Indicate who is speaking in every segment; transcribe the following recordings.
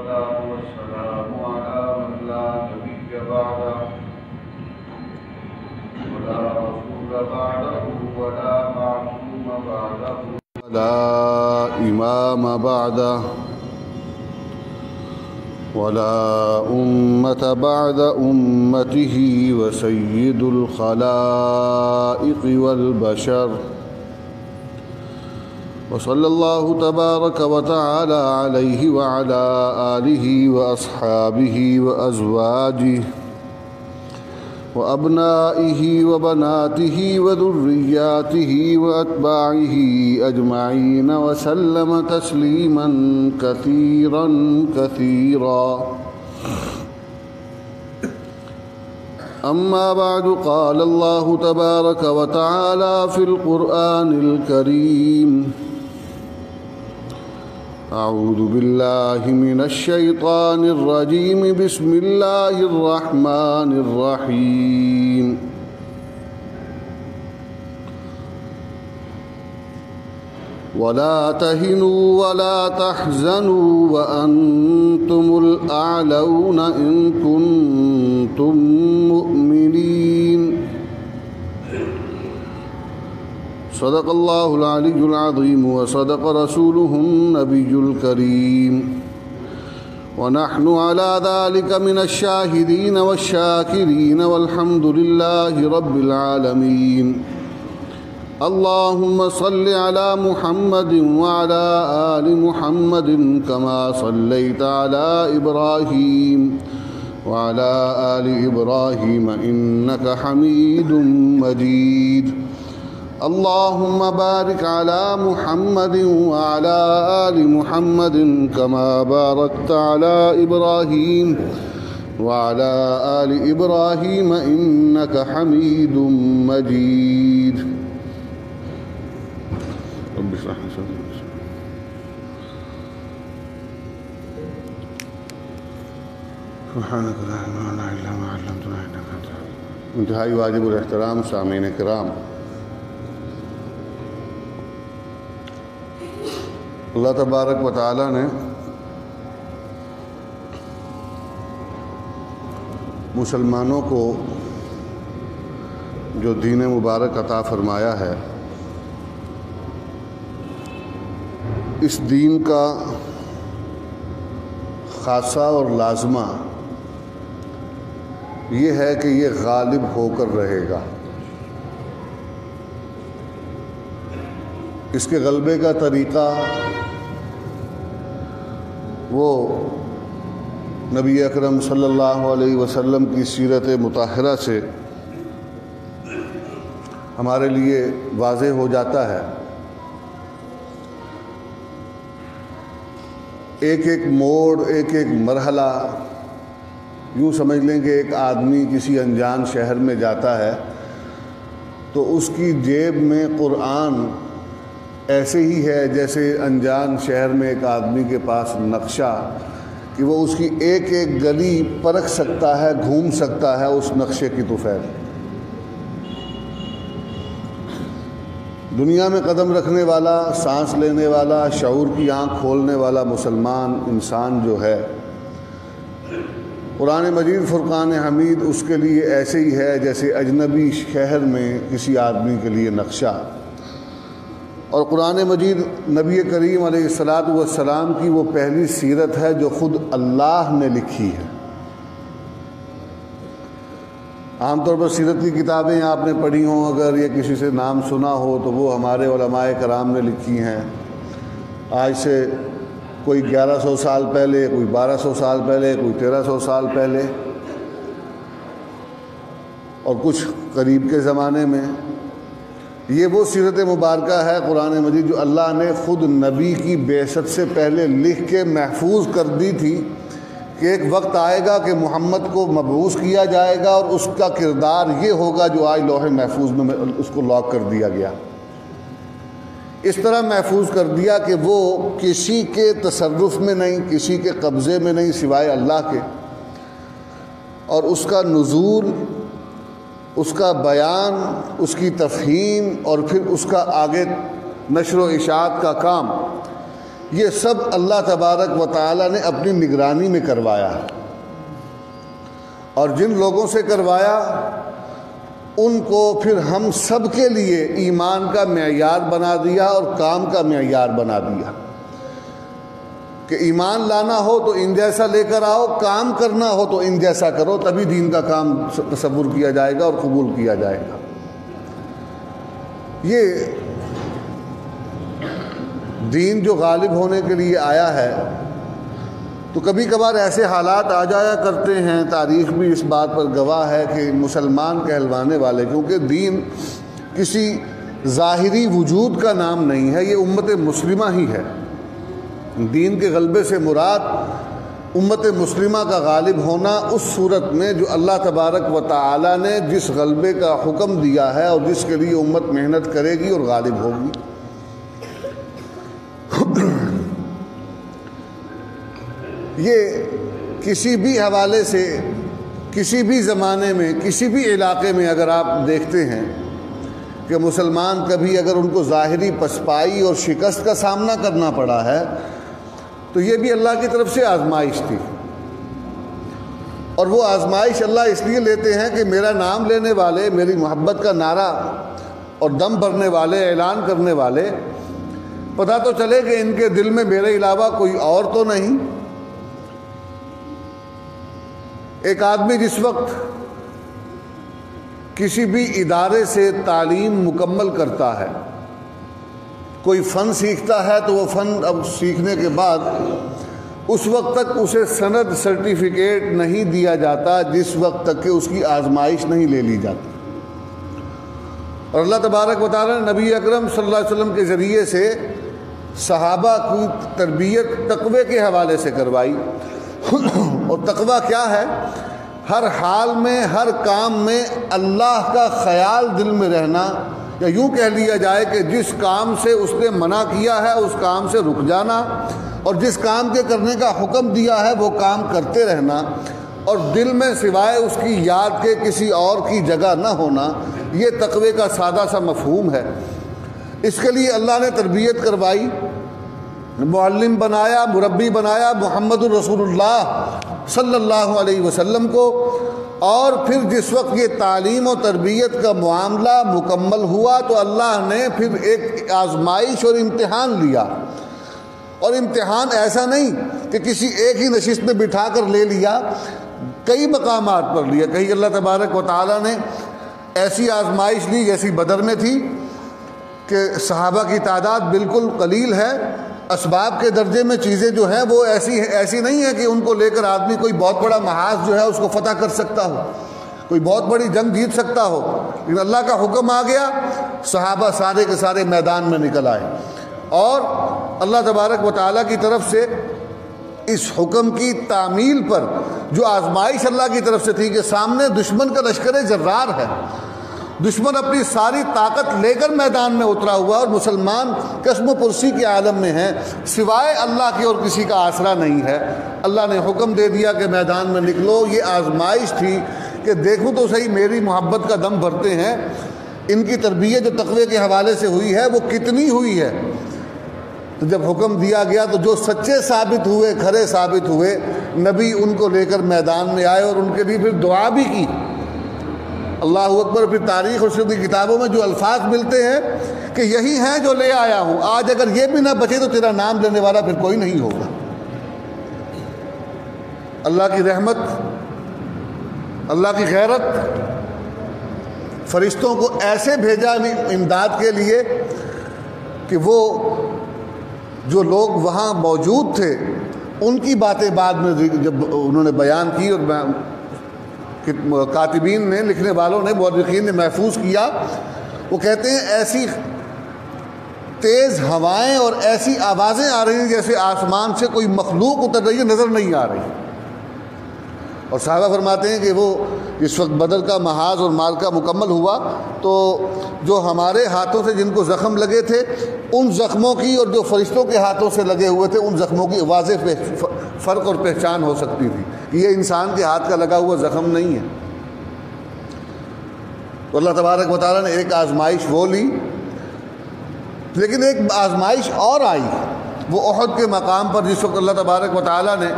Speaker 1: والصلاة والسلام على من لا نبي بعده ولا رسول بعده ولا معصوم بعده ولا إمام بعده ولا أمة بعد أمته وسيد الخلائق والبشر وصلى الله تبارك وتعالى عليه وعلى آله وأصحابه وأزواجه وأبنائه وبناته وذرياته وأتباعه أجمعين وسلم تسليما كثيرا كثيرا. أما بعد، قال الله تبارك وتعالى في القرآن الكريم: أعوذ بالله من الشيطان الرجيم، بسم الله الرحمن الرحيم. ولا تهنوا ولا تحزنوا وأنتم الأعلون إن كنتم مؤمنين. صدق الله العلي العظيم وصدق رسوله النبي الكريم، ونحن على ذلك من الشاهدين والشاكرين، والحمد لله رب العالمين. اللهم صل على محمد وعلى آل محمد كما صليت على إبراهيم وعلى آل إبراهيم إنك حميد مجيد. اللهم بارك على محمد وعلى آل محمد كما باركت على إبراهيم وعلى آل إبراهيم إنك حميد مجيد. رب اشرح لي صدري. سبحانك لا علم لنا إلا ما علمتنا إنك أنت العليم. انتہائی واجب الاحترام سامعین کرام، اللہ تبارک و تعالی نے مسلمانوں کو جو دین مبارک عطا فرمایا ہے، اس دین کا خاصہ اور لازمہ یہ ہے کہ یہ غالب ہو کر رہے گا۔ اس کے غلبے کا طریقہ وہ نبی اکرم صلی اللہ علیہ وسلم کی سیرت مطہرہ سے ہمارے لیے واضح ہو جاتا ہے۔ ایک ایک موڑ، ایک ایک مرحلہ، یوں سمجھ لیں کہ ایک آدمی کسی انجان شہر میں جاتا ہے تو اس کی جیب میں قرآن ایسے ہی ہے جیسے انجان شہر میں ایک آدمی کے پاس نقشہ، کہ وہ اس کی ایک ایک گلی پرکھ سکتا ہے، گھوم سکتا ہے اس نقشے کی طفیل۔ دنیا میں قدم رکھنے والا، سانس لینے والا، شعور کی آنکھ کھولنے والا مسلمان انسان جو ہے، قرآن مجید فرقان حمید اس کے لیے ایسے ہی ہے جیسے اجنبی شہر میں کسی آدمی کے لیے نقشہ۔ اور قرآن مجید نبی کریم علیہ السلام کی وہ پہلی سیرت ہے جو خود اللہ نے لکھی ہے۔ عام طور پر سیرت کی کتابیں آپ نے پڑھی ہوں، اگر یہ کسی سے نام سنا ہو تو وہ ہمارے علماء کرام نے لکھی ہیں۔ آج سے کوئی 1100 سال پہلے، کوئی 1200 سال پہلے، کوئی 1300 سال پہلے، اور کچھ قریب کے زمانے میں۔ یہ وہ سیرت مبارکہ ہے قرآن مجید جو اللہ نے خود نبی کی بعثت سے پہلے لکھ کے محفوظ کر دی تھی کہ ایک وقت آئے گا کہ محمد کو مبعوث کیا جائے گا اور اس کا کردار یہ ہوگا جو آج لوح محفوظ میں اس کو لاک کر دیا گیا۔ اس طرح محفوظ کر دیا کہ وہ کسی کے تصرف میں نہیں، کسی کے قبضے میں نہیں سوائے اللہ کے، اور اس کا نزول، اس کا بیان، اس کی تفہیم اور پھر اس کا آگے نشر و اشاعت کا کام، یہ سب اللہ تبارک و تعالی نے اپنی نگرانی میں کروایا، اور جن لوگوں سے کروایا ان کو پھر ہم سب کے لیے ایمان کا معیار بنا دیا اور کام کا معیار بنا دیا کہ ایمان لانا ہو تو ان جیسا لے کر آؤ، کام کرنا ہو تو ان جیسا کرو، تبھی دین کا کام تصور کیا جائے گا اور قبول کیا جائے گا۔ یہ دین جو غالب ہونے کے لیے آیا ہے، تو کبھی کبھار ایسے حالات آ جایا کرتے ہیں، تاریخ بھی اس بات پر گواہ ہے کہ مسلمان کہلوانے والے، کیونکہ دین کسی ظاہری وجود کا نام نہیں ہے، یہ امت مسلمہ ہی ہے۔ دین کے غلبے سے مراد امت مسلمہ کا غالب ہونا اس صورت میں جو اللہ تبارک و تعالی نے جس غلبے کا حکم دیا ہے اور جس کے لیے امت محنت کرے گی اور غالب ہوگی۔ یہ کسی بھی حوالے سے، کسی بھی زمانے میں، کسی بھی علاقے میں اگر آپ دیکھتے ہیں کہ مسلمان کبھی اگر ان کو ظاہری پسپائی اور شکست کا سامنا کرنا پڑا ہے تو یہ بھی اللہ کی طرف سے آزمائش تھی، اور وہ آزمائش اللہ اس لیے لیتے ہیں کہ میرا نام لینے والے، میری محبت کا نعرہ اور دم بھرنے والے، اعلان کرنے والے، پتہ تو چلے کہ ان کے دل میں میرے علاوہ کوئی اور تو نہیں۔ ایک آدمی جس وقت کسی بھی ادارے سے تعلیم مکمل کرتا ہے، کوئی فن سیکھتا ہے، تو وہ فن اب سیکھنے کے بعد اس وقت تک اسے سند سرٹیفکیٹ نہیں دیا جاتا جس وقت تک کہ اس کی آزمائش نہیں لے لی جاتی۔ اور اللہ تبارک و تعالیٰ نے نبی اکرم صلی اللہ علیہ وسلم کے ذریعے سے صحابہ کی تربیت تقوی کے حوالے سے کروائی، اور تقوی کیا ہے؟ ہر حال میں، ہر کام میں اللہ کا خیال دل میں رہنا، یا یوں کہہ لیا جائے کہ جس کام سے اس نے منع کیا ہے اس کام سے رک جانا، اور جس کام کے کرنے کا حکم دیا ہے وہ کام کرتے رہنا، اور دل میں سوائے اس کی یاد کے کسی اور کی جگہ نہ ہونا۔ یہ تقوی کا سادہ سا مفہوم ہے۔ اس کے لیے اللہ نے تربیت کروائی، معلم بنایا، مربی بنایا محمد الرسول اللہ صلی اللہ علیہ وسلم کو، اور پھر جس وقت یہ تعلیم و تربیت کا معاملہ مکمل ہوا تو اللہ نے پھر ایک آزمائش اور امتحان لیا، اور امتحان ایسا نہیں کہ کسی ایک ہی نشست میں بٹھا کر لے لیا، کئی مقامات پر لیا۔ کہیں اللہ تبارک و تعالیٰ نے ایسی آزمائش لی جیسی بدر میں تھی کہ صحابہ کی تعداد بالکل قلیل ہے، اسباب کے درجے میں چیزیں جو ہیں وہ ایسی نہیں ہے کہ ان کو لے کر آدمی کوئی بہت بڑا محاذ جو ہے اس کو فتح کر سکتا ہو، کوئی بہت بڑی جنگ جیت سکتا ہو، لیکن اللہ کا حکم آ گیا، صحابہ سارے کے سارے میدان میں نکل آئے، اور اللہ تبارک و تعالیٰ کی طرف سے اس حکم کی تعمیل پر جو آزمائش اللہ کی طرف سے تھی کہ سامنے دشمن کا لشکر جرار ہے، دشمن اپنی ساری طاقت لے کر میدان میں اترا ہوا، اور مسلمان قسم و پرسی کے عالم میں ہیں، سوائے اللہ کے اور کسی کا آسرا نہیں ہے۔ اللہ نے حکم دے دیا کہ میدان میں نکلو۔ یہ آزمائش تھی کہ دیکھوں تو صحیح میری محبت کا دم بھرتے ہیں، ان کی تربیت جو تقوی کے حوالے سے ہوئی ہے وہ کتنی ہوئی ہے۔ تو جب حکم دیا گیا تو جو سچے ثابت ہوئے، کھرے ثابت ہوئے، نبی ان کو لے کر میدان میں آئے اور ان کے لیے پھر دعا بھی کی۔ اللہ اکبر۔ پھر تاریخ اور سیرت کی کتابوں میں جو الفاظ ملتے ہیں کہ یہی ہیں جو لے آیا ہوں، آج اگر یہ بھی نہ بچے تو تیرا نام لینے والا پھر کوئی نہیں ہوگا۔ اللہ کی رحمت، اللہ کی غیرت، فرشتوں کو ایسے بھیجا امداد کے لیے کہ وہ جو لوگ وہاں موجود تھے ان کی باتیں بعد میں جب انہوں نے بیان کی اور کاتبین نے، لکھنے والوں نے، مورخین نے محفوظ کیا، وہ کہتے ہیں ایسی تیز ہوائیں اور ایسی آوازیں آ رہی ہیں جیسے آسمان سے کوئی مخلوق اتر رہی ہے، نظر نہیں آ رہی۔ اور صحابہ فرماتے ہیں کہ وہ اس وقت بدر کا محاذ اور معرکہ مکمل ہوا تو جو ہمارے ہاتھوں سے جن کو زخم لگے تھے ان زخموں کی اور جو فرشتوں کے ہاتھوں سے لگے ہوئے تھے ان زخموں کی واضح فرق اور پہچان ہو سکتی تھی کہ یہ انسان کے ہاتھ کا لگا ہوا زخم نہیں ہے۔ تو اللہ تبارک و تعالیٰ نے ایک آزمائش وہ لی، لیکن ایک آزمائش اور آئی وہ احد کے مقام پر جس وقت اللہ تبارک و تعالیٰ نے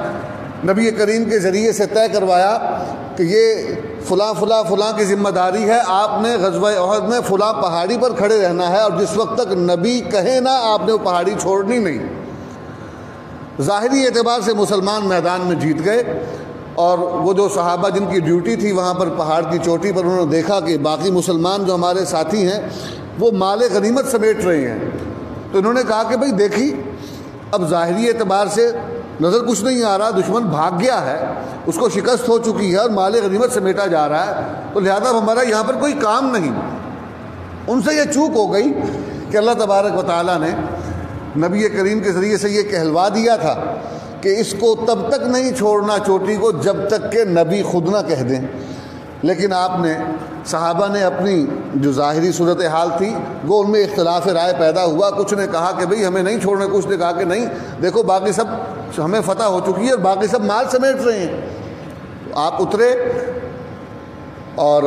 Speaker 1: نبی کریم کے ذریعے سے طے کروایا کہ یہ فلاں فلاں فلاں کی ذمہ داری ہے، آپ نے غزوہ احد میں فلاں پہاڑی پر کھڑے رہنا ہے، اور جس وقت تک نبی کہے نا آپ نے وہ پہاڑی چھوڑنی نہیں۔ ظاہری اعتبار سے مسلمان میدان میں جیت گئے، اور وہ جو صحابہ جن کی ڈیوٹی تھی وہاں پر پہاڑ کی چوٹی پر، انہوں نے دیکھا کہ باقی مسلمان جو ہمارے ساتھی ہیں وہ مال غنیمت سمیٹ رہے ہیں، تو انہوں نے کہا کہ بھئی دیکھی اب ظاہری اعتبار سے نظر کچھ نہیں آ رہا، دشمن بھاگ گیا ہے، اس کو شکست ہو چکی ہے اور مال غنیمت سمیٹا جا رہا ہے، تو لہذا ہمارا یہاں پر کوئی کام نہیں۔ ان سے یہ چوک ہو گئی کہ اللہ تبارک و تعالیٰ نے نبی کریم کے ذریعے سے یہ کہلوا دیا تھا کہ اس کو تب تک نہیں چھوڑنا چوٹی کو جب تک کہ نبی خود نہ کہہ دیں، لیکن آپ نے صحابہ نے اپنی جو ظاہری صورتحال تھی وہ ان میں اختلاف رائے پیدا ہوا، کچھ نے کہا کہ بھئی ہمیں نہیں چھوڑنا، کچھ نے کہا کہ نہیں، دیکھو باقی سب ہمیں فتح ہو چکی ہے اور باقی سب مال سمیٹ رہے ہیں۔ آپ اترے اور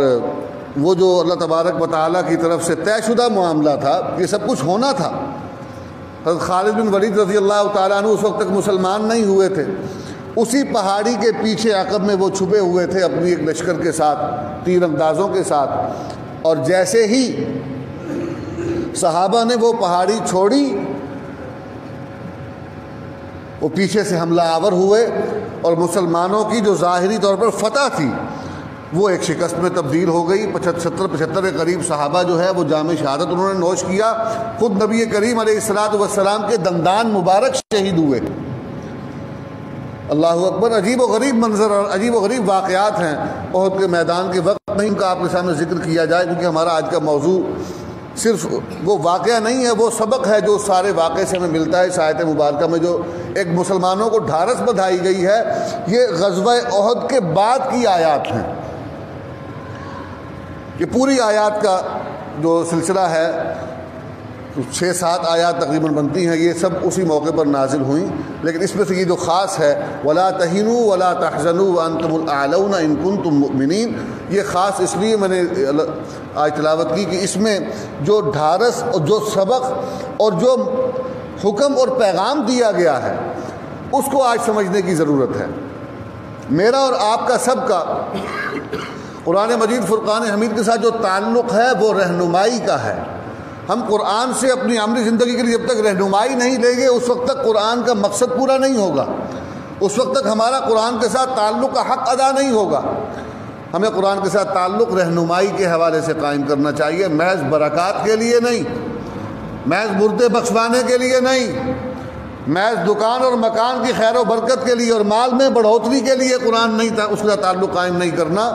Speaker 1: وہ جو اللہ تبارک و تعالیٰ کی طرف سے طے شدہ معاملہ تھا، یہ سب کچھ ہونا تھا۔ حضرت خالد بن ولید رضی اللہ تعالیٰ عنہ اس وقت تک مسلمان نہیں ہوئے تھے، اسی پہاڑی کے پیچھے عقب میں وہ چھپے ہوئے تھے اپنی ایک لشکر کے ساتھ، تیر اندازوں کے ساتھ، اور جیسے ہی صحابہ نے وہ پہاڑی چھوڑی وہ پیچھے سے حملہ آور ہوئے، اور مسلمانوں کی جو ظاہری طور پر فتح تھی وہ ایک شکست میں تبدیل ہو گئی۔ 75 کے قریب صحابہ جو ہے وہ جام شہادت انہوں نے نوش کیا، خود نبی کریم علیہ السلام کے دندان مبارک شہید ہوئے۔ اللہ اکبر، عجیب و غریب منظر اور عجیب و غریب واقعات ہیں احد کے میدان کے وقت، نہیں ان کا آپ کے سامنے ذکر کیا جائے کیونکہ ہمارا آج کا موضوع صرف وہ واقعہ نہیں ہے، وہ سبق ہے جو سارے واقعے سے ہمیں ملتا ہے۔ اس آیت مبارکہ میں جو ایک مسلمانوں کو ڈھارس بندھائی گئی ہے، یہ غزوہ احد کے بعد کی آیات ہیں۔ یہ پوری آیات کا جو سلسلہ ہے 6-7 آیات تقریباً بنتی ہیں، یہ سب اسی موقع پر نازل ہوئیں، لیکن اس میں سے یہ جو خاص ہے وَلَا تَهِنُوا وَلَا تَحْزَنُوا وَأَنْتُمُ الْأَعْلَوْنَ إِن كُنتُم مُؤْمِنِينَ، یہ خاص اس لیے میں نے آج تلاوت کی کہ اس میں جو ڈھارس اور جو سبق اور جو حکم اور پیغام دیا گیا ہے اس کو آج سمجھنے کی ضرورت ہے۔ میرا اور آپ کا سب کا قرآن مجید فرقان حمید کے ساتھ جو تعلق ہے وہ رہنمائی کا ہے۔ ہم قرآن سے اپنی عملی زندگی کے لیے جب تک رہنمائی نہیں لیں گے اس وقت تک قرآن کا مقصد پورا نہیں ہوگا، اس وقت تک ہمارا قرآن کے ساتھ تعلق کا حق ادا نہیں ہوگا۔ ہمیں قرآن کے ساتھ تعلق رہنمائی کے حوالے سے قائم کرنا چاہیے، محض برکات کے لیے نہیں، محض مردے بخشوانے کے لیے نہیں، محض دکان اور مکان کی خیر و برکت کے لیے اور مال میں بڑھوتری کے لیے قرآن نہیں تھا، اس کا تعلق قائم نہیں کرنا،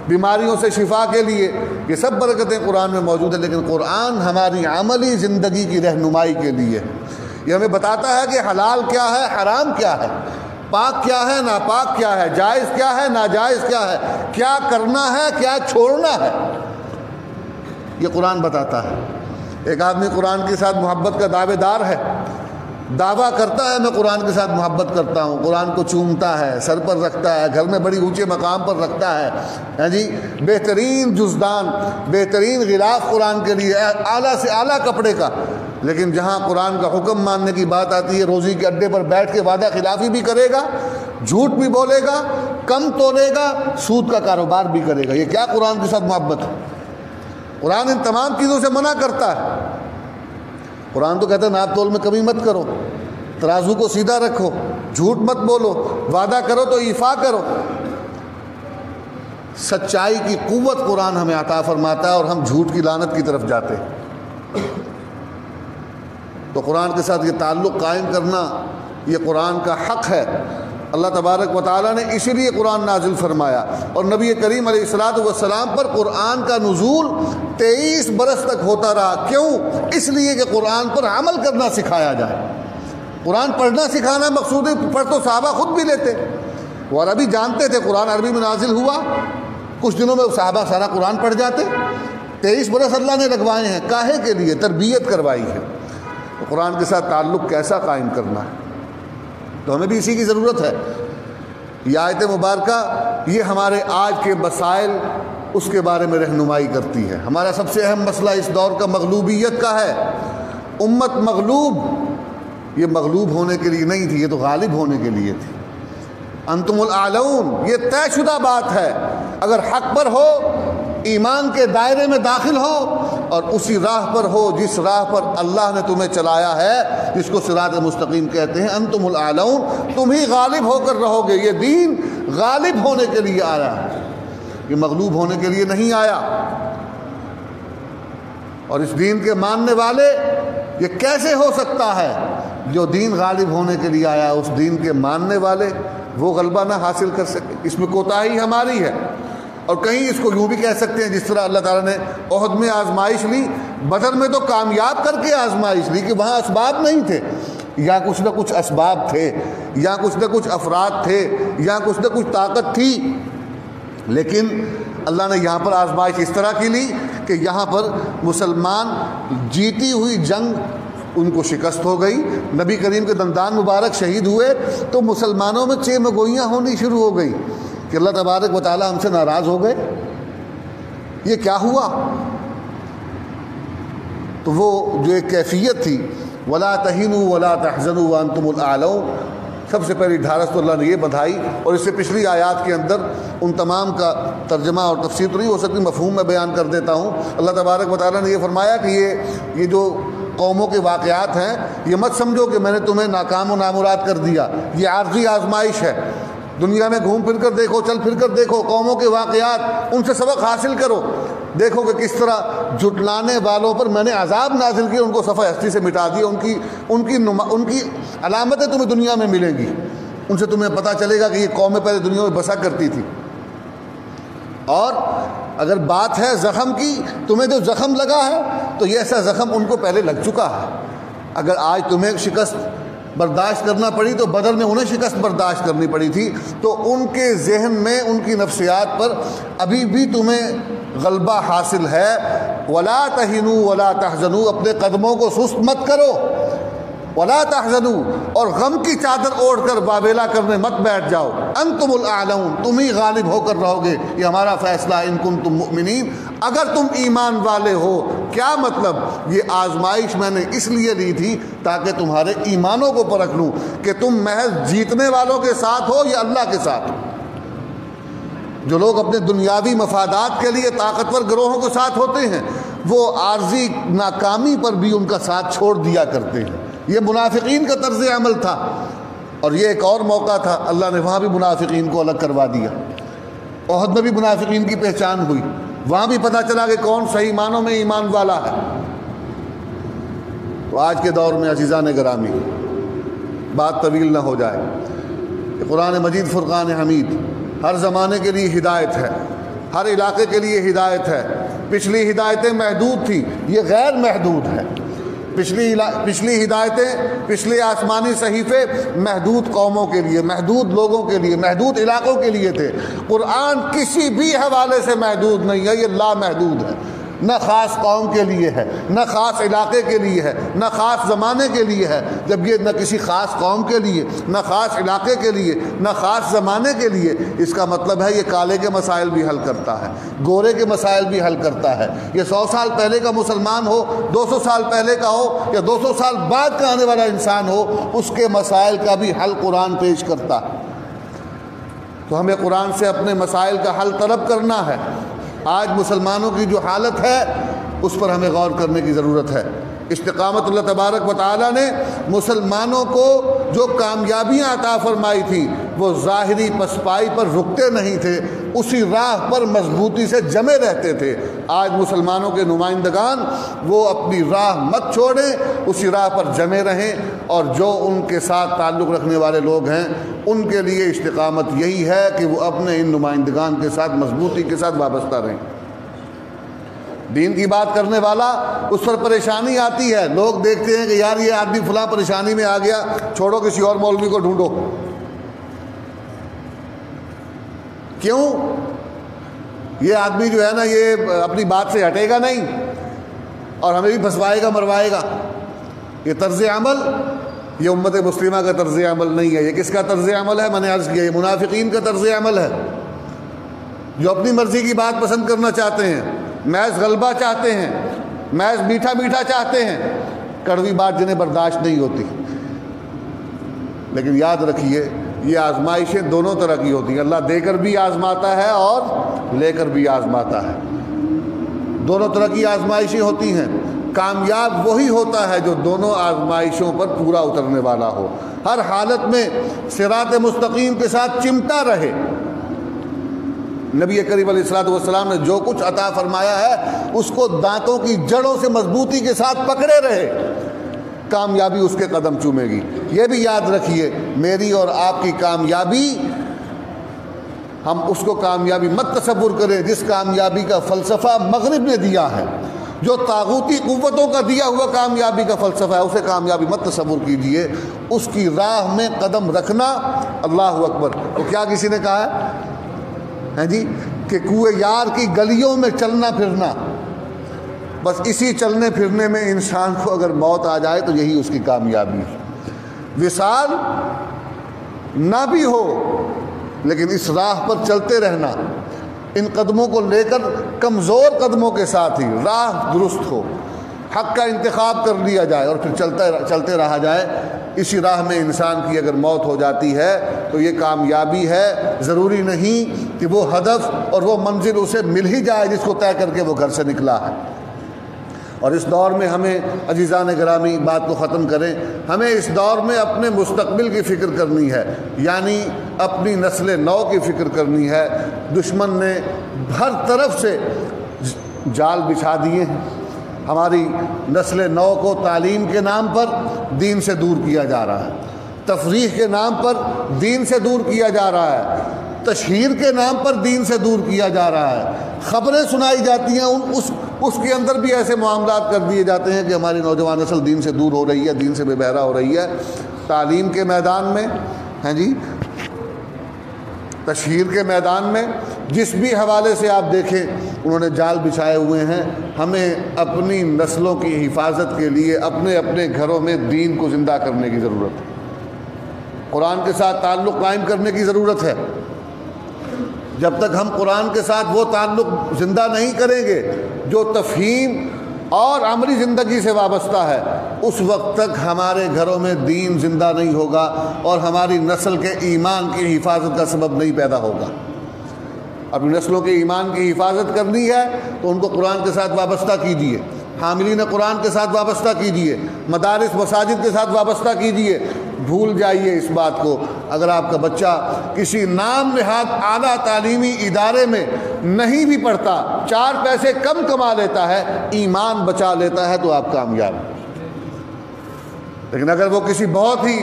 Speaker 1: بیماریوں سے شفا کے لیے، یہ سب برکتیں قرآن میں موجود ہیں، لیکن قرآن ہماری عملی زندگی کی رہنمائی کے لیے یہ ہمیں بتاتا ہے کہ حلال کیا ہے، حرام کیا ہے، پاک کیا ہے، ناپاک کیا ہے، جائز کیا ہے، ناجائز کیا ہے، کیا کرنا ہے، کیا چھوڑنا ہے، یہ قرآن بتاتا ہے۔ ایک آدمی قرآن کے ساتھ محبت کا دعوے دار ہے، دعویٰ کرتا ہے میں قرآن کے ساتھ محبت کرتا ہوں، قرآن کو چومتا ہے، سر پر رکھتا ہے، گھر میں بڑی اونچے مقام پر رکھتا ہے، ہاں جی، بہترین جزدان، بہترین غلاف قرآن کے لیے، اعلیٰ سے اعلیٰ کپڑے کا، لیکن جہاں قرآن کا حکم ماننے کی بات آتی ہے روزی کے اڈے پر بیٹھ کے وعدہ خلافی بھی کرے گا، جھوٹ بھی بولے گا، کم تولے گا، سود کا کاروبار بھی کرے گا۔ یہ کیا قرآن کے ساتھ محبت ہے؟ قرآن ان تمام چیزوں سے منع کرتا ہے۔ قرآن تو کہتا ہے ناپ تول میں کمی مت کرو، ترازو کو سیدھا رکھو، جھوٹ مت بولو، وعدہ کرو تو ایفا کرو۔ سچائی کی قوت قرآن ہمیں عطا فرماتا ہے اور ہم جھوٹ کی لعنت کی طرف جاتے ہیں۔ تو قرآن کے ساتھ یہ تعلق قائم کرنا یہ قرآن کا حق ہے۔ اللہ تبارک و تعالیٰ نے اسی لیے قرآن نازل فرمایا، اور نبی کریم علیہ السلام پر قرآن کا نزول 23 برس تک ہوتا رہا۔ کیوں؟ اس لیے کہ قرآن پر عمل کرنا سکھایا جائے۔ قرآن پڑھنا سکھانا مقصود ہے، پڑھ تو صحابہ خود بھی لیتے، وہ عربی جانتے تھے، قرآن عربی میں نازل ہوا، کچھ دنوں میں صحابہ سارا قرآن پڑھ جاتے۔ 23 برس اللہ نے لگوائے ہیں، کاہے کے لیے؟ تربیت کروائی ہے۔ تو قرآن کے ساتھ تعلق کیسا قائم کرنا ہے، تو ہمیں بھی اسی کی ضرورت ہے۔ یہ آیت مبارکہ یہ ہمارے آج کے مسائل اس کے بارے میں رہنمائی کرتی ہے۔ ہمارا سب سے اہم مسئلہ اس دور کا مغلوبیت کا ہے، امت مغلوب، یہ مغلوب ہونے کے لیے نہیں تھی، یہ تو غالب ہونے کے لیے تھی۔ انتم الاعلون، یہ طے شدہ بات ہے، اگر حق پر ہو، ایمان کے دائرے میں داخل ہو اور اسی راہ پر ہو جس راہ پر اللہ نے تمہیں چلایا ہے، جس کو صراط مستقیم کہتے ہیں۔ انتم الاعلون، تم ہی غالب ہو کر رہو گے۔ یہ دین غالب ہونے کے لیے آیا ہے، یہ مغلوب ہونے کے لیے نہیں آیا۔ اور اس دین کے ماننے والے، یہ کیسے ہو سکتا ہے؟ جو دین غالب ہونے کے لیے آیا، اس دین کے ماننے والے وہ غلبہ نہ حاصل کر سکے، اس میں کوتاہی ہماری ہے۔ اور کہیں اس کو یوں بھی کہہ سکتے ہیں، جس طرح اللہ تعالیٰ نے احد میں آزمائش لی، بدر میں تو کامیاب کر کے آزمائش لی کہ وہاں اسباب نہیں تھے، یا کچھ نہ کچھ اسباب تھے، یا کچھ نہ کچھ افراد تھے، یا کچھ نہ کچھ طاقت تھی، لیکن اللہ نے یہاں پر آزمائش اس طرح کی لی کہ یہاں پر مسلمان جیتی ہوئی جنگ ان کو شکست ہو گئی، نبی کریم کے دندان مبارک شہید ہوئے، تو مسلمانوں میں چیمگوئیاں ہونی شروع ہو گئی کہ اللہ تبارک و تعالیٰ ہم سے ناراض ہو گئے، یہ کیا ہوا؟ تو وہ جو ایک کیفیت تھی، وَلَا تَهِنُوا وَلَا تَحْزَنُوا وَأَنْتُمُ الْأَعْلَوْنَ، سب سے پہلی ڈھارس تو اللہ نے یہ بندھائی، اور اس سے پچھلی آیات کے اندر ان تمام کا ترجمہ اور تفسیر تو نہیں ہو سکتی، مفہوم میں بیان کر دیتا ہوں۔ اللہ تبارک و تعالیٰ نے یہ فرمایا کہ یہ جو قوموں کے واقعات ہیں، یہ مت سمجھو کہ میں نے تمہیں ناکام و نامراد کر دیا، یہ عارضی آزمائش ہے۔ دنیا میں گھوم پھر کر دیکھو، چل پھر کر دیکھو قوموں کے واقعات، ان سے سبق حاصل کرو، دیکھو کہ کس طرح جھٹلانے والوں پر میں نے عذاب نازل کیا، ان کو صفحہ ہستی سے مٹا دیا، ان کی علامتیں تمہیں دنیا میں ملیں گی، ان سے تمہیں پتہ چلے گا کہ یہ قومیں پہلے دنیا میں بسا کرتی تھی۔ اور اگر بات ہے زخم کی، تمہیں جو زخم لگا ہے تو یہ ایسا زخم ان کو پہلے لگ چکا ہے۔ اگر آج تمہیں شکست برداشت کرنا پڑی تو بدر میں انہیں شکست برداشت کرنی پڑی تھی، تو ان کے ذہن میں، ان کی نفسیات پر ابھی بھی تمہیں غلبہ حاصل ہے۔ وَلَا تَهِنُوا وَلَا تَحْزَنُوا، اپنے قدموں کو سست مت کرو، وَلَا تَحْزَنُوا، اور غم کی چادر اوڑھ کر واویلا کرنے مت بیٹھ جاؤ۔ انتم الاعلون، تم ہی غالب ہو کر رہو گے، یہ ہمارا فیصلہ، ان کنتم مؤمنین، اگر تم ایمان والے ہو۔ کیا مطلب؟ یہ آزمائش میں نے اس لیے لی تھی تاکہ تمہارے ایمانوں کو پرکھ لوں کہ تم محض جیتنے والوں کے ساتھ ہو یا اللہ کے ساتھ ہو۔ جو لوگ اپنے دنیاوی مفادات کے لیے طاقتور گروہوں کے ساتھ ہوتے ہیں، وہ عارضی ناکامی پر بھی ان کا ساتھ چھوڑ دیا کرتے ہیں۔ یہ منافقین کا طرز عمل تھا، اور یہ ایک اور موقع تھا، اللہ نے وہاں بھی منافقین کو الگ کروا دیا۔ احد میں بھی منافقین کی پہچان ہوئی، وہاں بھی پتہ چلا کہ کون صحیح معنوں میں ایمان والا ہے۔ تو آج کے دور میں عزیزان گرامی، بات طویل نہ ہو جائے، کہ قرآن مجید فرقان حمید ہر زمانے کے لیے ہدایت ہے، ہر علاقے کے لیے ہدایت ہے۔ پچھلی ہدایتیں محدود تھیں، یہ غیر محدود ہے۔ پچھلی ہدایتیں، پچھلے آسمانی صحیفے محدود قوموں کے لیے، محدود لوگوں کے لیے، محدود علاقوں کے لیے تھے۔ قرآن کسی بھی حوالے سے محدود نہیں ہے، یہ لا محدود ہے، نہ خاص قوم کے لیے ہے، نہ خاص علاقے کے لیے ہے، نہ خاص زمانے کے لیے ہے۔ جب یہ نہ کسی خاص قوم کے لیے، نہ خاص علاقے کے لیے، نہ خاص زمانے کے لیے، اس کا مطلب ہے یہ کالے کے مسائل بھی حل کرتا ہے، گورے کے مسائل بھی حل کرتا ہے۔ یہ 100 سال پہلے کا مسلمان ہو، 200 سال پہلے کا ہو، یا 200 سال بعد کا آنے والا انسان ہو، اس کے مسائل کا بھی حل قرآن پیش کرتا ہے۔ تو ہمیں قرآن سے اپنے مسائل کا حل طلب کرنا ہے۔ آج مسلمانوں کی جو حالت ہے اس پر ہمیں غور کرنے کی ضرورت ہے۔ استقامت اللہ تبارک و تعالیٰ نے مسلمانوں کو جو کامیابیاں عطا فرمائی تھی، وہ ظاہری پسپائی پر رکتے نہیں تھے، اسی راہ پر مضبوطی سے جمے رہتے تھے۔ آج مسلمانوں کے نمائندگان وہ اپنی راہ مت چھوڑیں، اسی راہ پر جمے رہیں، اور جو ان کے ساتھ تعلق رکھنے والے لوگ ہیں ان کے لیے استقامت یہی ہے کہ وہ اپنے ان نمائندگان کے ساتھ مضبوطی کے ساتھ وابستہ رہیں۔ دین کی بات کرنے والا، اس پر پریشانی آتی ہے، لوگ دیکھتے ہیں کہ یار یہ آدمی فلاں پریشانی میں آ گیا، چھوڑو کسی اور مولوی کو ڈھونڈو۔ کیوں؟ یہ آدمی جو ہے نا، یہ اپنی بات سے ہٹے گا نہیں اور ہمیں بھی پھنسوائے گا، مروائے گا۔ یہ طرز عمل، یہ امت مسلمہ کا طرز عمل نہیں ہے۔ یہ کس کا طرز عمل ہے؟ میں نے عرض کیا، یہ منافقین کا طرز عمل ہے، جو اپنی مرضی کی بات پسند کرنا چاہتے ہیں، محض غلبہ چاہتے ہیں، محض میٹھا میٹھا چاہتے ہیں، کڑوی بات جنہیں برداشت نہیں ہوتی۔ لیکن یاد رکھیے یہ آزمائشیں دونوں طرح کی ہوتی ہیں، اللہ دے کر بھی آزماتا ہے اور لے کر بھی آزماتا ہے، دونوں طرح کی آزمائشیں ہوتی ہیں۔ کامیاب وہی ہوتا ہے جو دونوں آزمائشوں پر پورا اترنے والا ہو، ہر حالت میں صراط مستقیم کے ساتھ چمٹا رہے۔ نبی کریم علیہ الصلوۃ والسلام نے جو کچھ عطا فرمایا ہے اس کو دانتوں کی جڑوں سے مضبوطی کے ساتھ پکڑے رہے، کامیابی اس کے قدم چومے گی۔ یہ بھی یاد رکھیے میری اور آپ کی کامیابی، ہم اس کو کامیابی مت تصور کریں جس کامیابی کا فلسفہ مغرب نے دیا ہے، جو طاغوتی قوتوں کا دیا ہوا کامیابی کا فلسفہ ہے، اسے کامیابی مت تصور کیجئے۔ اس کی راہ میں قدم رکھنا، اللہ اکبر۔ تو کیا کسی نے کہا ہے جی کہ کوئے یار کی گلیوں میں چلنا پھرنا، بس اسی چلنے پھرنے میں انسان کو اگر موت آ جائے تو یہی اس کی کامیابی ہے۔ وصال نہ بھی ہو لیکن اس راہ پر چلتے رہنا، ان قدموں کو لے کر کمزور قدموں کے ساتھ ہی راہ درست ہو، حق کا انتخاب کر لیا جائے اور پھر چلتے رہا جائے۔ اسی راہ میں انسان کی اگر موت ہو جاتی ہے تو یہ کامیابی ہے۔ ضروری نہیں کہ وہ ہدف اور وہ منزل اسے مل ہی جائے جس کو طے کر کے وہ گھر سے نکلا ہے۔ اور اس دور میں ہمیں عزیزان گرامی بات کو ختم کریں، ہمیں اس دور میں اپنے مستقبل کی فکر کرنی ہے، یعنی اپنی نسل نو کی فکر کرنی ہے۔ دشمن نے ہر طرف سے جال بچھا دیے ہیں، ہماری نسل نو کو تعلیم کے نام پر دین سے دور کیا جا رہا ہے، تفریح کے نام پر دین سے دور کیا جا رہا ہے، تشہیر کے نام پر دین سے دور کیا جا رہا ہے، خبریں سنائی جاتی ہیں اس کے اندر بھی ایسے معاملات کر دیے جاتے ہیں کہ ہماری نوجوان نسل دین سے دور ہو رہی ہے، دین سے بے بہرا ہو رہی ہے۔ تعلیم کے میدان میں ہیں جی، تشہیر کے میدان میں جس بھی حوالے سے آپ دیکھیں انہوں نے جال بچھائے ہوئے ہیں۔ ہمیں اپنی نسلوں کی حفاظت کے لیے اپنے اپنے گھروں میں دین کو زندہ کرنے کی ضرورت ہے، قرآن کے ساتھ تعلق قائم کرنے کی ضرورت ہے۔ جب تک ہم قرآن کے ساتھ وہ تعلق زندہ نہیں کریں گے جو تفہیم اور عملی زندگی سے وابستہ ہے، اس وقت تک ہمارے گھروں میں دین زندہ نہیں ہوگا اور ہماری نسل کے ایمان کی حفاظت کا سبب نہیں پیدا ہوگا۔ اپنی نسلوں کے ایمان کی حفاظت کرنی ہے تو ان کو قرآن کے ساتھ وابستہ کیجیے، حاملین قرآن کے ساتھ وابستہ کیجیے، مدارس مساجد کے ساتھ وابستہ کیجیے۔ بھول جائیے اس بات کو، اگر آپ کا بچہ کسی نام نہاد اعلیٰ تعلیمی ادارے میں نہیں بھی پڑھتا، 4 پیسے کم کما لیتا ہے، ایمان بچا لیتا ہے تو آپ کامیاب۔ لیکن اگر وہ کسی بہت ہی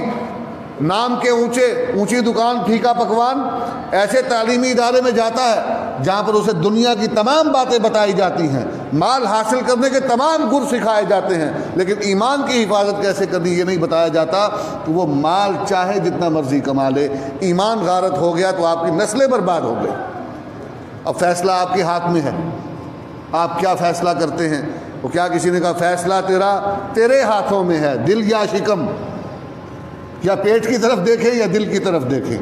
Speaker 1: نام کے اونچی دکان پھیکا پکوان ایسے تعلیمی ادارے میں جاتا ہے جہاں پر اسے دنیا کی تمام باتیں بتائی جاتی ہیں، مال حاصل کرنے کے تمام گر سکھائے جاتے ہیں، لیکن ایمان کی حفاظت کیسے کرنی یہ نہیں بتایا جاتا، تو وہ مال چاہے جتنا مرضی کما لے، ایمان غارت ہو گیا تو آپ کی نسلیں برباد ہو گئی۔ اب فیصلہ آپ کے ہاتھ میں ہے، آپ کیا فیصلہ کرتے ہیں؟ وہ کیا کسی نے کہا فیصلہ تیرے ہاتھوں میں ہے، دل یا شکم، یا پیٹ کی طرف دیکھیں یا دل کی طرف دیکھیں۔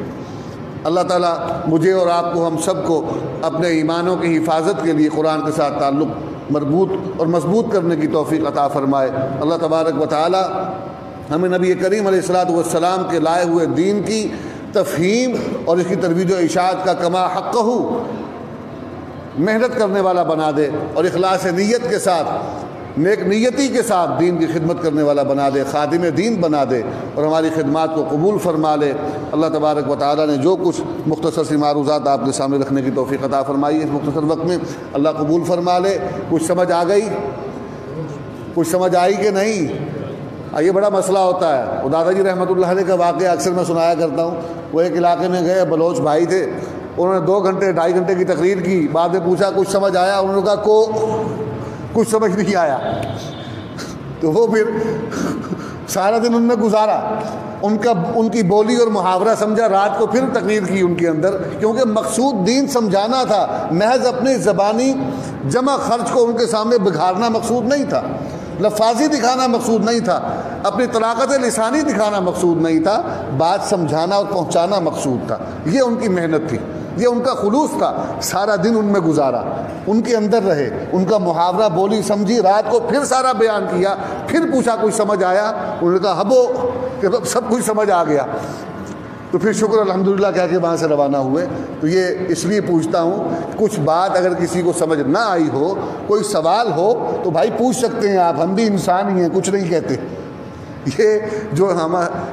Speaker 1: اللہ تعالیٰ مجھے اور آپ کو، ہم سب کو اپنے ایمانوں کی حفاظت کے لیے قرآن کے ساتھ تعلق مربوط اور مضبوط کرنے کی توفیق عطا فرمائے۔ اللہ تبارک و تعالیٰ ہمیں نبی کریم علیہ الصلوۃ والسلام کے لائے ہوئے دین کی تفہیم اور اس کی ترویج و اشاعت کا کما حقہ محنت کرنے والا بنا دے، اور اخلاص نیت کے ساتھ، نیک نیتی کے ساتھ دین کی خدمت کرنے والا بنا دے، خادم دین بنا دے، اور ہماری خدمات کو قبول فرما لے۔ اللہ تبارک و تعالیٰ نے جو کچھ مختصر سی معروضات آپ کے سامنے رکھنے کی توفیق عطا فرمائی اس مختصر وقت میں، اللہ قبول فرما لے۔ کچھ سمجھ آ گئی؟ کچھ سمجھ آئی کہ نہیں؟ یہ بڑا مسئلہ ہوتا ہے۔ وہ دادا جی رحمۃ اللہ علیہ کا واقعہ اکثر میں سنایا کرتا ہوں۔ وہ ایک علاقے میں گئے، بلوچ بھائی تھے، انہوں نے 2 گھنٹے 2.5 گھنٹے کی تقریر کی، بعد میں پوچھا کچھ سمجھ آیا؟ انہوں نے کہا کچھ سمجھ نہیں آیا۔ تو وہ پھر سارا دن ان نے گزارا، ان کی بولی اور محاورہ سمجھا، رات کو پھر تقریر کی ان کے اندر، کیونکہ مقصود دین سمجھانا تھا، محض اپنی زبانی جمع خرچ کو ان کے سامنے بگھارنا مقصود نہیں تھا، لفاظی دکھانا مقصود نہیں تھا، اپنی طلاقت لسانی دکھانا مقصود نہیں تھا، بات سمجھانا اور پہنچانا مقصود تھا۔ یہ ان کی محنت تھی۔ یہ ان کا خلوص تھا، سارا دن ان میں گزارا، ان کے اندر رہے، ان کا محاورہ بولی سمجھی، رات کو پھر سارا بیان کیا، پھر پوچھا کچھ سمجھ آیا، انہوں نے کہا ہبو کہ سب کچھ سمجھ آ گیا، تو پھر شکر الحمدللہ کہہ کے وہاں سے روانہ ہوئے۔ تو یہ اس لیے پوچھتا ہوں، کچھ بات اگر کسی کو سمجھ نہ آئی ہو، کوئی سوال ہو تو بھائی پوچھ سکتے ہیں آپ، ہم بھی انسان ہی ہیں، کچھ نہیں کہتے۔ یہ جو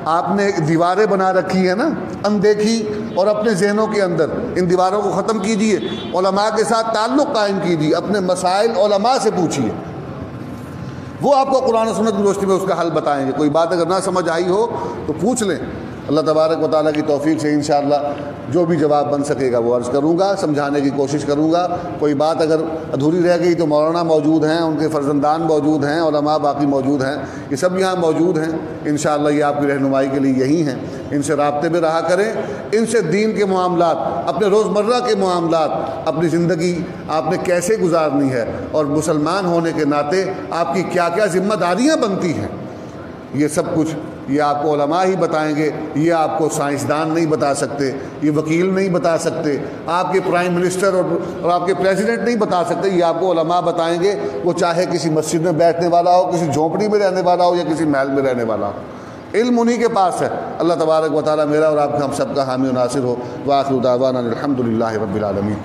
Speaker 1: آپ نے دیواریں بنا رکھی ہیں نا اندیکھی اور اپنے ذہنوں کے اندر، ان دیواروں کو ختم کیجئے، علماء کے ساتھ تعلق قائم کیجئے، اپنے مسائل علماء سے پوچھیے، وہ آپ کو قرآن و سنت کی روشنی میں اس کا حل بتائیں گے۔ کوئی بات اگر نہ سمجھ آئی ہو تو پوچھ لیں، اللہ تبارک و تعالیٰ کی توفیق سے انشاءاللہ جو بھی جواب بن سکے گا وہ عرض کروں گا، سمجھانے کی کوشش کروں گا۔ کوئی بات اگر ادھوری رہ گئی تو مولانا موجود ہیں، ان کے فرزندان موجود ہیں، علماء باقی موجود ہیں، یہ سب یہاں موجود ہیں، انشاءاللہ یہ آپ کی رہنمائی کے لیے یہی ہیں۔ ان سے رابطے میں رہا کریں، ان سے دین کے معاملات، اپنے روزمرہ کے معاملات، اپنی زندگی آپ نے کیسے گزارنی ہے اور مسلمان ہونے کے ناطے آپ کی کیا کیا ذمہ داریاں بنتی ہیں، یہ سب کچھ یہ آپ کو علماء ہی بتائیں گے۔ یہ آپ کو سائنسدان نہیں بتا سکتے، یہ وکیل نہیں بتا سکتے، آپ کے پرائم منسٹر اور آپ کے پریزیڈنٹ نہیں بتا سکتے، یہ آپ کو علماء بتائیں گے، وہ چاہے کسی مسجد میں بیٹھنے والا ہو، کسی جھونپڑی میں رہنے والا ہو یا کسی محل میں رہنے والا ہو، علم انہی کے پاس ہے۔ اللہ تبارک و تعالیٰ میرا اور آپ کا ہم سب کا حامی و ناصر ہو۔ وآخر دعوانا الحمدللہ رب العالمین۔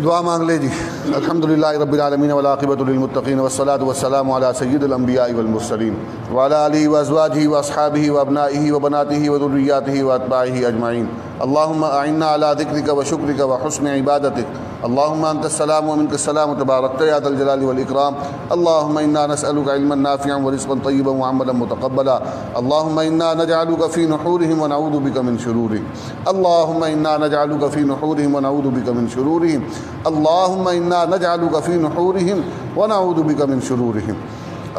Speaker 1: دعا مانگ لے جی۔ الحمدللہ رب العالمین والعاقبۃ للمتقین والصلاۃ والسلام علی سید الانبیاء والمرسلین وعلی آلہ وازواجہ واصحابہ وابنائہ وبناتہ وذریاتہ واتباعہ اجمعین۔ اللہم اعنا علی ذکرک وشکرک وحسن عبادتک۔ اللہم انت السلام ومنک السلام تبارکت یا ذا الجلال والاکرام۔ اللہم انا نسألک علما نافعا ورزقا طیبا وعملا متقبلا۔ اللہم انا نجعلک فی نحورہم ونعوذ بک من شرورہم۔ اللہم انا نجعلک فی نحورہم ونعوذ بک من شرورہم۔ اللہم انا نجعلک فی نحورہم ونعوذ بک من شرورہم۔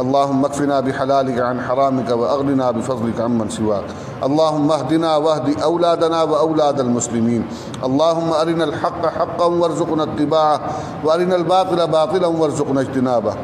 Speaker 1: اللہم اکفنا بحلالک عن حرامک واغننا بفضلک عمن سواک۔ اللہم اہدنا واہد اولادنا واولاد المسلمین۔ اللہم ارنا الحق حقا وارزقنا اتباعہ وارنا الباطل باطلا وارزقنا اجتنابہ۔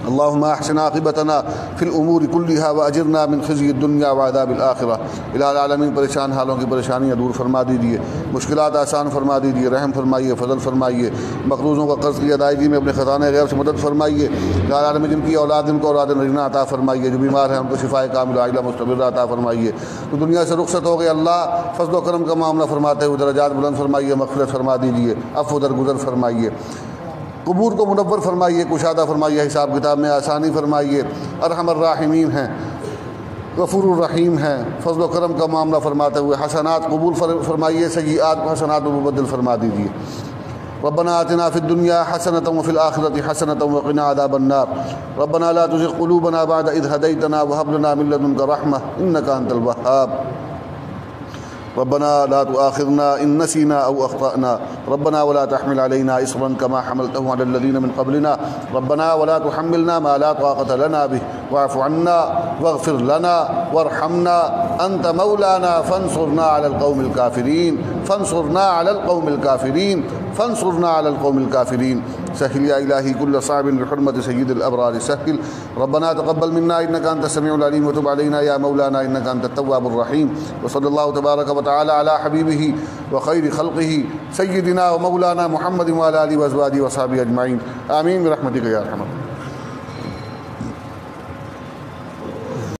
Speaker 1: اللہم احسن عاقبتنا فی الامور کلہا واجرنا من خزی الدنیا وعذاب الآخرہ۔ الہ العالمین پریشان حالوں کی پریشانیاں دور فرما دیجیے، مشکلات آسان فرما دیجیے، رحم فرمائیے، فضل فرمائیے، مقروضوں کا قرض کی ادائیگی میں اپنے خزانہ غیب سے مدد فرمائیے۔ الہ العالمین جن کی اولاد ان کو اولاد نرینہ عطا فرمائیے، جو بیمار ہیں ان کو شفائے کاملہ عاجلہ مستمرہ عطا فرمائیے، تو دنیا سے رخصت ہو گئے اللہ فضل و کرم کا معاملہ فرماتے ہوئے درجات بلند فرمائیے، مغفرت فرما دیجیے، عفو درگزر فرمائیے، قبور کو منور فرمائیے، کشادہ فرمائیے، حساب کتاب میں آسانی فرمائیے۔ ارحم الراحمین ہیں، غفور الرحیم ہیں، فضل و کرم کا معاملہ فرماتے ہوئے حسنات قبول فرمائیے، سیئات کو حسنات میں مبدل فرما دیجیے۔ ربنا آتنا فی الدنیا حسنۃ وفی الآخرۃ حسنۃ وقنا عذاب النار۔ ربنا لا تزغ قلوبنا بعد اذ ہدیتنا وہب لنا من لدنک رحمۃ انک انت الوہاب۔ ربنا لا تؤاخذنا إن نسينا أو أخطأنا ربنا ولا تحمل علينا إصرا كما حملته على الذين من قبلنا ربنا ولا تحملنا ما لا طاقة لنا به واعف عنا واغفر لنا وارحمنا أنت مولانا فانصرنا على القوم الكافرين فانصرنا على القوم الكافرين فانصرنا على القوم الكافرين۔ سهل يا إلهي كل صعب بحرمة سيد الأبرار سهل۔ ربنا تقبل منا إنك أنت السميع العليم وتب علينا يا مولانا إنك أنت التواب الرحيم۔ وصلى الله تبارك وتعالى على حبيبه وخير خلقه سيدنا ومولانا محمد وعلى آله وأزواجه وصحبه أجمعين آمين برحمتك يا أرحم الراحمين۔